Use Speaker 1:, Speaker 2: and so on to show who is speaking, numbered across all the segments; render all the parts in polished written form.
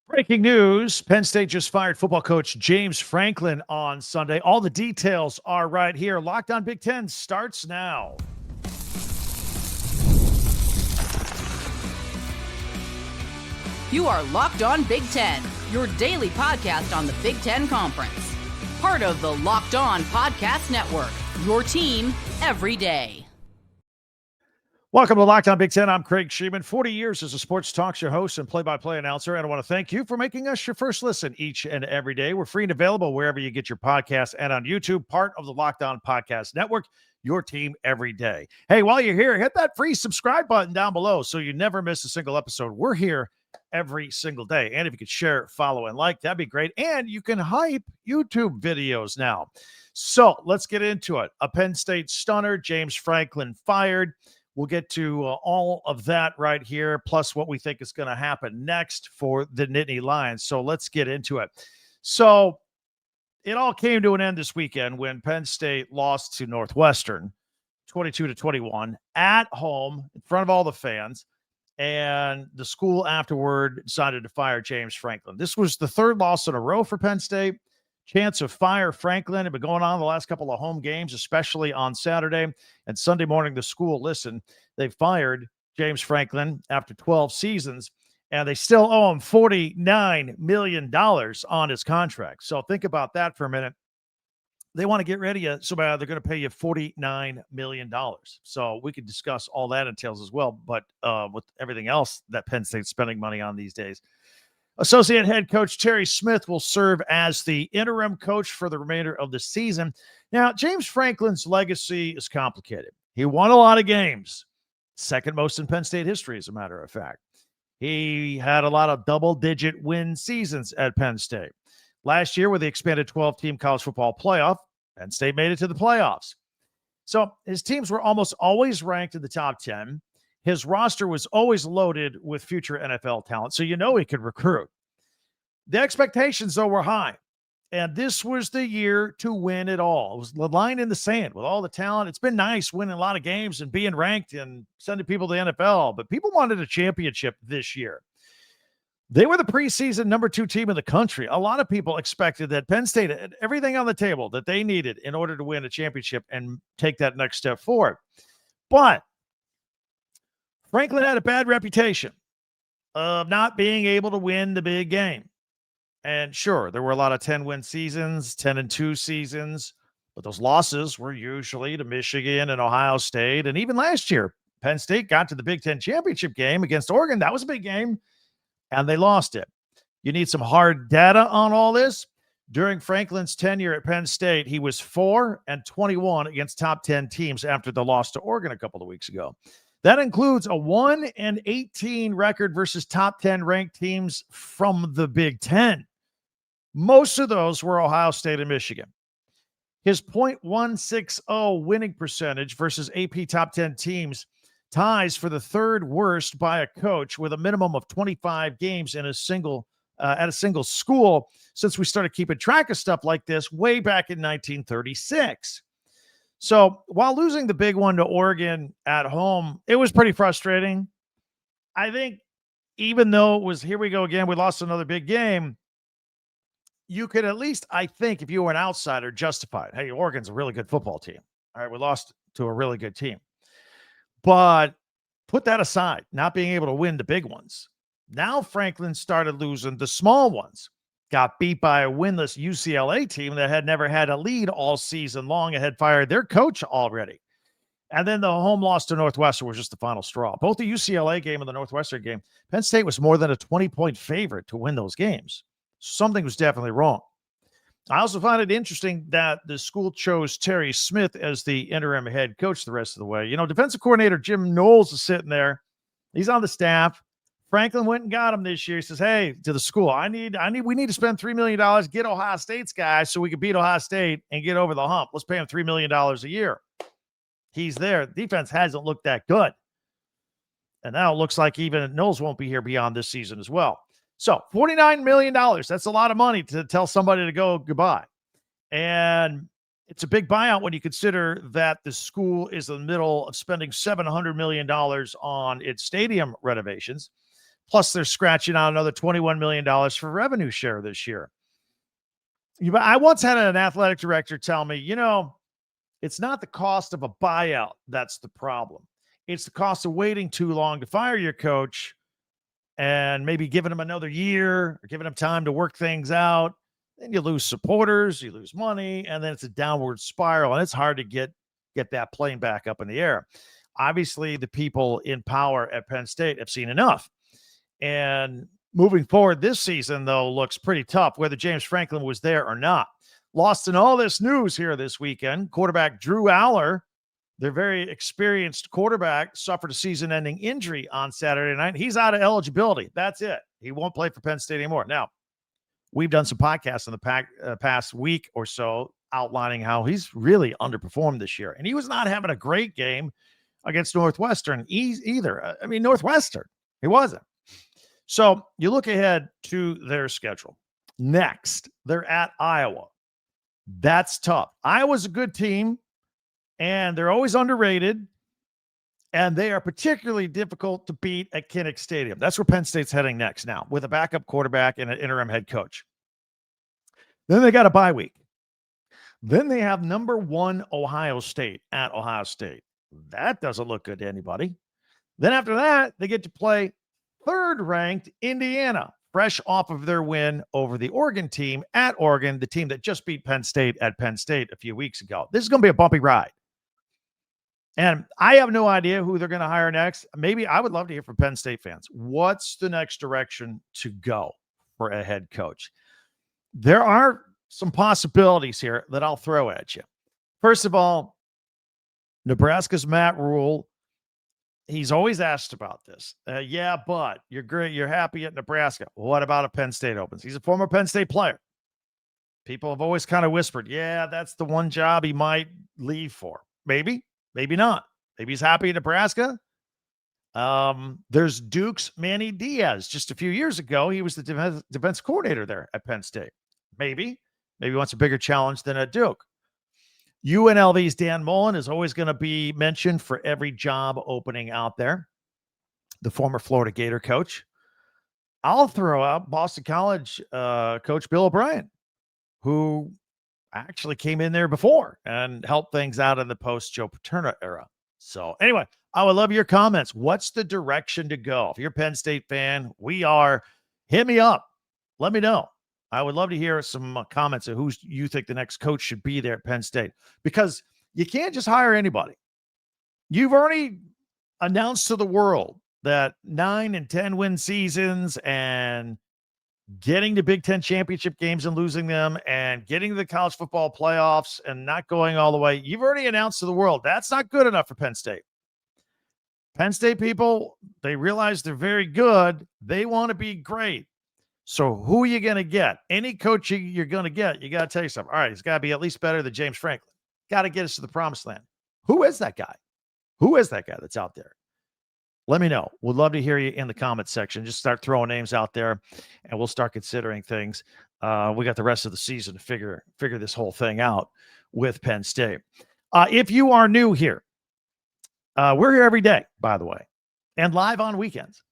Speaker 1: Breaking news, Penn State just fired football coach James Franklin on Sunday. All the details are right here. Locked on Big Ten starts now.
Speaker 2: You are Locked on Big Ten, your daily podcast on the Big Ten Conference. Part of the Locked On Podcast Network, your team every day.
Speaker 1: Welcome to Locked on Big Ten. I'm Craig Sheeman, 40 years as a sports talk show host and play-by-play announcer, and I want to thank you for making us your first listen each and every day. We're free and available wherever you get your podcasts and on YouTube, part of the Locked On Podcast Network, your team every day. Hey, while you're here, hit that free subscribe button down below so you never miss a single episode. We're here every single day, and if you could share, follow, and like, that'd be great. And you can hype YouTube videos now. So let's get into it. A Penn State stunner, James Franklin fired. We'll get to all of that right here, plus what we think is going to happen next for the Nittany Lions. So let's get into it. So it all came to an end this weekend when Penn State lost to Northwestern 22-21 at home in front of all the fans. And the school afterward decided to fire James Franklin. This was the third loss in a row for Penn State. Chance of fire Franklin had been going on the last couple of home games, especially on Saturday. And Sunday morning, the school, they fired James Franklin after 12 seasons, and they still owe him $49 million on his contract. So think about that for a minute. They want to get rid of you, so they're going to pay you $49 million. So we could discuss all that entails as well, but with everything else that Penn State's spending money on these days. Associate head coach Terry Smith will serve as the interim coach for the remainder of the season. Now, James Franklin's legacy is complicated. He won a lot of games, second most in Penn State history, as a matter of fact. He had a lot of double-digit win seasons at Penn State. Last year, with the expanded 12-team college football playoff, Penn State made it to the playoffs. So his teams were almost always ranked in the top 10. His roster was always loaded with future NFL talent, so he could recruit. The expectations, though, were high, and this was the year to win it all. It was the line in the sand with all the talent. It's been nice winning a lot of games and being ranked and sending people to the NFL, but people wanted a championship this year. They were the preseason number 2 team in the country. A lot of people expected that Penn State had everything on the table that they needed in order to win a championship and take that next step forward. But Franklin had a bad reputation of not being able to win the big game. And sure, there were a lot of 10-win seasons, 10-2 seasons, but those losses were usually to Michigan and Ohio State. And even last year, Penn State got to the Big Ten championship game against Oregon. That was a big game, and they lost it. You need some hard data on all this. During Franklin's tenure at Penn State, he was 4-21 against top 10 teams after the loss to Oregon a couple of weeks ago. That includes a 1-18 record versus top 10 ranked teams from the Big Ten. Most of those were Ohio State and Michigan. His .160 winning percentage versus AP top 10 teams ties for the third worst by a coach with a minimum of 25 games in a single at a single school since we started keeping track of stuff like this way back in 1936. So while losing the big one to Oregon at home, it was pretty frustrating. I think even though it was, here we go again, we lost another big game, you could at least, I think, if you were an outsider, justify it. Hey, Oregon's a really good football team. All right, we lost to a really good team. But put that aside, not being able to win the big ones. Now Franklin started losing the small ones. Got beat by a winless UCLA team that had never had a lead all season long and had fired their coach already. And then the home loss to Northwestern was just the final straw. Both the UCLA game and the Northwestern game, Penn State was more than a 20-point favorite to win those games. Something was definitely wrong. I also find it interesting that the school chose Terry Smith as the interim head coach the rest of the way. Defensive coordinator Jim Knowles is sitting there. He's on the staff. Franklin went and got him this year. He says, hey, to the school, we need to spend $3 million, get Ohio State's guy so we can beat Ohio State and get over the hump. Let's pay him $3 million a year. He's there. Defense hasn't looked that good. And now it looks like even Knowles won't be here beyond this season as well. So $49 million, that's a lot of money to tell somebody to go goodbye. And it's a big buyout when you consider that the school is in the middle of spending $700 million on its stadium renovations. Plus, they're scratching out another $21 million for revenue share this year. I once had an athletic director tell me, it's not the cost of a buyout that's the problem. It's the cost of waiting too long to fire your coach and maybe giving him another year or giving him time to work things out. Then you lose supporters, you lose money, and then it's a downward spiral, and it's hard to get that plane back up in the air. Obviously, the people in power at Penn State have seen enough. And moving forward this season, though, looks pretty tough, whether James Franklin was there or not. Lost in all this news here this weekend, quarterback Drew Allar, their very experienced quarterback, suffered a season-ending injury on Saturday night. He's out of eligibility. That's it. He won't play for Penn State anymore. Now, we've done some podcasts in the past week or so outlining how he's really underperformed this year. And he was not having a great game against Northwestern either. Northwestern, he wasn't. So you look ahead to their schedule. Next, they're at Iowa. That's tough. Iowa's a good team, and they're always underrated, and they are particularly difficult to beat at Kinnick Stadium. That's where Penn State's heading next now, with a backup quarterback and an interim head coach. Then they got a bye week. Then they have number 1 Ohio State at Ohio State. That doesn't look good to anybody. Then after that, they get to play third-ranked Indiana, fresh off of their win over the Oregon team at Oregon, the team that just beat Penn State at Penn State a few weeks ago. This is going to be a bumpy ride. And I have no idea who they're going to hire next. Maybe I would love to hear from Penn State fans. What's the next direction to go for a head coach? There are some possibilities here that I'll throw at you. First of all, Nebraska's Matt Rule. He's always asked about this. Yeah, but you're great. You're happy at Nebraska. What about if Penn State opens? He's a former Penn State player. People have always kind of whispered, yeah, that's the one job he might leave for. Maybe, maybe not. Maybe he's happy at Nebraska. There's Duke's Manny Diaz. Just a few years ago, he was the defense coordinator there at Penn State. Maybe he wants a bigger challenge than at Duke. UNLV's Dan Mullen is always going to be mentioned for every job opening out there. The former Florida Gator coach. I'll throw out Boston College coach Bill O'Brien, who actually came in there before and helped things out in the post-Joe Paterno era. So anyway, I would love your comments. What's the direction to go? If you're a Penn State fan, hit me up. Let me know. I would love to hear some comments of who you think the next coach should be there at Penn State, because you can't just hire anybody. You've already announced to the world that 9 and 10 win seasons and getting to Big Ten championship games and losing them and getting to the college football playoffs and not going all the way. You've already announced to the world that's not good enough for Penn State. Penn State people, they realize they're very good. They want to be great. So who are you going to get? Any coach you're going to get, you got to tell yourself, all right, he's got to be at least better than James Franklin. Got to get us to the promised land. Who is that guy? Who is that guy that's out there? Let me know. We'd love to hear you in the comments section. Just start throwing names out there, and we'll start considering things. We got the rest of the season to figure this whole thing out with Penn State. If you are new here, we're here every day, by the way, and live on weekends.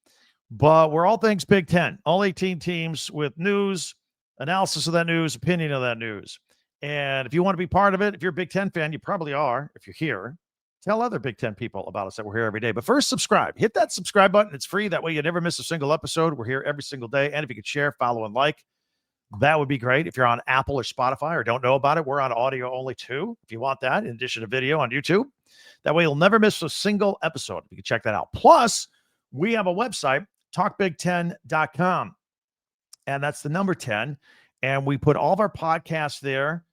Speaker 1: But we're all things Big Ten, all 18 teams with news, analysis of that news, opinion of that news. And if you want to be part of it, if you're a Big Ten fan, you probably are. If you're here, tell other Big Ten people about us that we're here every day. But first, subscribe. Hit that subscribe button. It's free. That way you never miss a single episode. We're here every single day. And if you could share, follow, and like, that would be great. If you're on Apple or Spotify or don't know about it, we're on audio only too, if you want that, in addition to video on YouTube. That way you'll never miss a single episode. You can check that out. Plus, we have a website, talkbig10.com, and that's the number 10, and we put all of our podcasts there,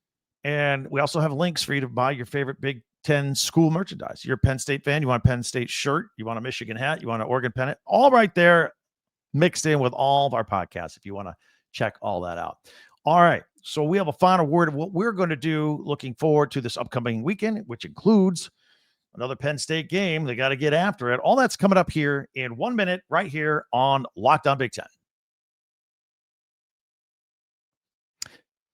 Speaker 1: and we also have links for you to buy your favorite Big Ten school merchandise. You're a Penn State fan, you want a Penn State shirt, you want a Michigan hat, you want an Oregon pennant, all right there mixed in with all of our podcasts if you want to check all that out. All right, so we have a final word of what we're going to do looking forward to this upcoming weekend, which includes another Penn State game. They got to get after it. All that's coming up here in 1 minute right here on Locked On Big Ten.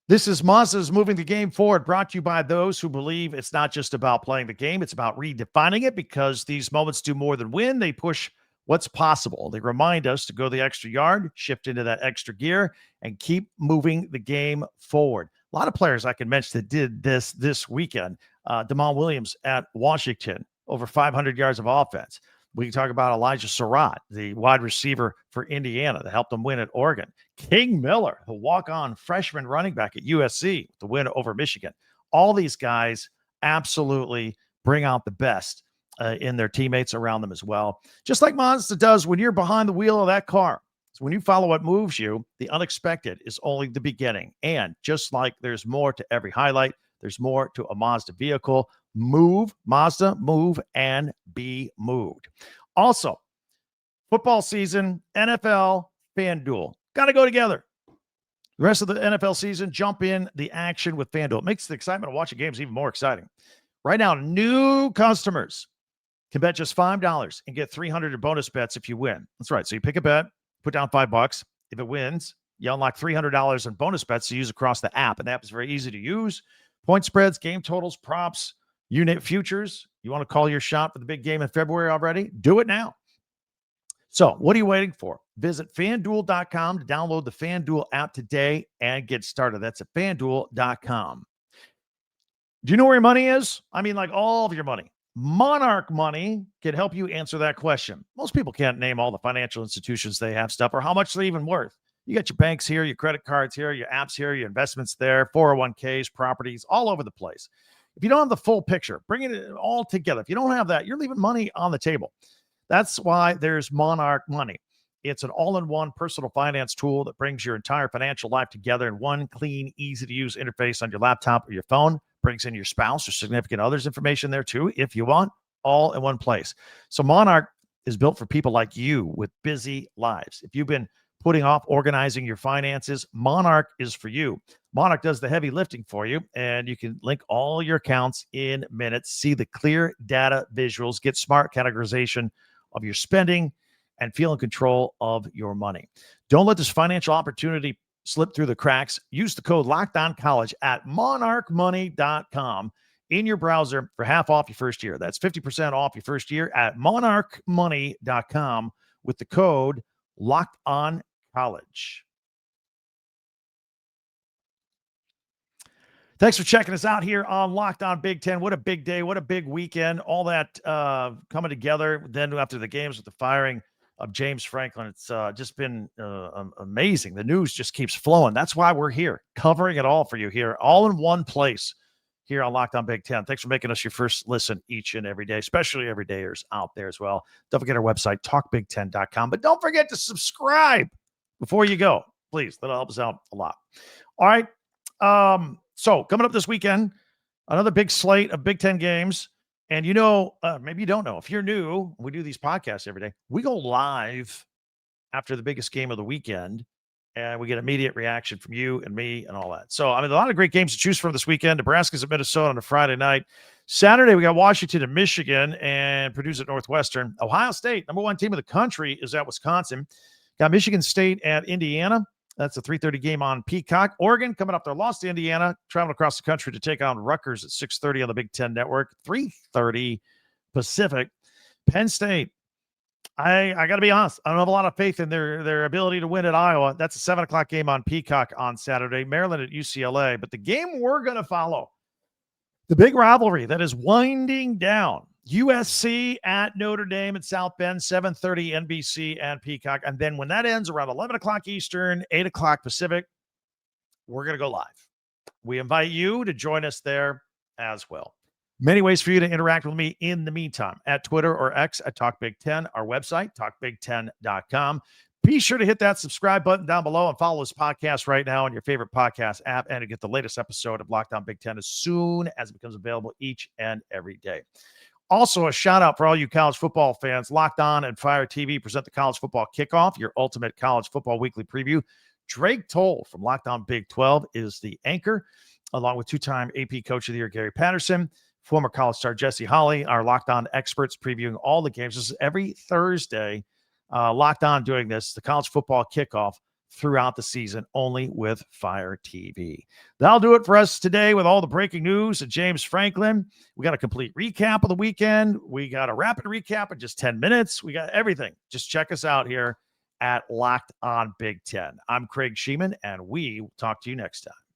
Speaker 1: This is Mazda's Moving the Game Forward, brought to you by those who believe it's not just about playing the game, it's about redefining it, because these moments do more than win. They push what's possible. They remind us to go the extra yard, shift into that extra gear, and keep moving the game forward. A lot of players I can mention that did this weekend. Damon Williams at Washington, over 500 yards of offense. We can talk about Elijah Surratt, the wide receiver for Indiana that helped them win at Oregon. King Miller, the walk-on freshman running back at USC, the win over Michigan. All these guys absolutely bring out the best in their teammates around them as well. Just like Mazda does when you're behind the wheel of that car. So when you follow what moves you, the unexpected is only the beginning. And just like there's more to every highlight, there's more to a Mazda vehicle. Move, Mazda, move, and be moved. Also, football season, NFL, FanDuel. Got to go together. The rest of the NFL season, jump in the action with FanDuel. It makes the excitement of watching games even more exciting. Right now, new customers can bet just $5 and get $300 in bonus bets if you win. That's right. So you pick a bet, put down $5. If it wins, you unlock $300 in bonus bets to use across the app. And the app is very easy to use. Point spreads, game totals, props, unit futures. You want to call your shot for the big game in February already? Do it now. So what are you waiting for? Visit FanDuel.com to download the FanDuel app today and get started. That's at FanDuel.com. Do you know where your money is? I mean, like all of your money. Monarch Money can help you answer that question. Most people can't name all the financial institutions they have stuff or how much they're even worth. You got your banks here, your credit cards here, your apps here, your investments there, 401ks, properties, all over the place. If you don't have the full picture, bring it all together. If you don't have that, you're leaving money on the table. That's why there's Monarch Money. It's an all-in-one personal finance tool that brings your entire financial life together in one clean, easy-to-use interface on your laptop or your phone. Brings in your spouse or significant other's information there too, if you want, all in one place. So Monarch is built for people like you with busy lives. If you've been putting off organizing your finances, Monarch is for you. Monarch does the heavy lifting for you, and you can link all your accounts in minutes, see the clear data visuals, get smart categorization of your spending, and feel in control of your money. Don't let this financial opportunity slip through the cracks. Use the code LOCKEDONCollege at monarchmoney.com in your browser for half off your first year. That's 50% off your first year at monarchmoney.com with the code LOCKEDONCollege. Thanks for checking us out here on Locked On Big Ten. What a big day. What a big weekend. All that coming together. Then after the games with the firing of James Franklin, it's just been amazing. The news just keeps flowing. That's why we're here, covering it all for you here, all in one place here on Locked On Big Ten. Thanks for making us your first listen each and every day, especially everydayers out there as well. Don't forget our website, talkbig10.com. But don't forget to subscribe before you go. Please, that'll help us out a lot. All right. So coming up this weekend, another big slate of Big Ten games. And you know, maybe you don't know, if you're new, we do these podcasts every day. We go live after the biggest game of the weekend, and we get immediate reaction from you and me and all that. So, I mean, a lot of great games to choose from this weekend. Nebraska's at Minnesota on a Friday night. Saturday, we got Washington and Michigan, and Purdue's at Northwestern. Ohio State, number one team in the country, is at Wisconsin. Got Michigan State at Indiana. That's a 3:30 game on Peacock. Oregon coming up there, lost to Indiana, traveling across the country to take on Rutgers at 6:30 on the Big Ten Network, 3:30 Pacific. Penn State, I got to be honest, I don't have a lot of faith in their ability to win at Iowa. That's a 7 o'clock game on Peacock on Saturday. Maryland at UCLA. But the game we're going to follow, the big rivalry that is winding down, USC at Notre Dame at South Bend, 7:30 NBC and Peacock. And then when that ends around 11 o'clock Eastern, 8 o'clock Pacific, we're going to go live. We invite you to join us there as well. Many ways for you to interact with me in the meantime, at Twitter or X at TalkBig10, our website, talkbig10.com. Be sure to hit that subscribe button down below and follow this podcast right now on your favorite podcast app, and to get the latest episode of Locked On Big Ten as soon as it becomes available each and every day. Also, a shout out for all you college football fans. Locked On and Fire TV present the College Football Kickoff, your ultimate college football weekly preview. Drake Toll from Locked On Big 12 is the anchor, along with two-time AP Coach of the Year Gary Patterson, former college star Jesse Holley, our Locked On experts previewing all the games. This is every Thursday. Locked On doing this, the College Football Kickoff, throughout the season, only with Fire TV. That'll do it for us today with all the breaking news at James Franklin. We got a complete recap of the weekend. We got a rapid recap in just 10 minutes. We got everything. Just check us out here at Locked On Big Ten. I'm Craig Sheeman, and we will talk to you next time.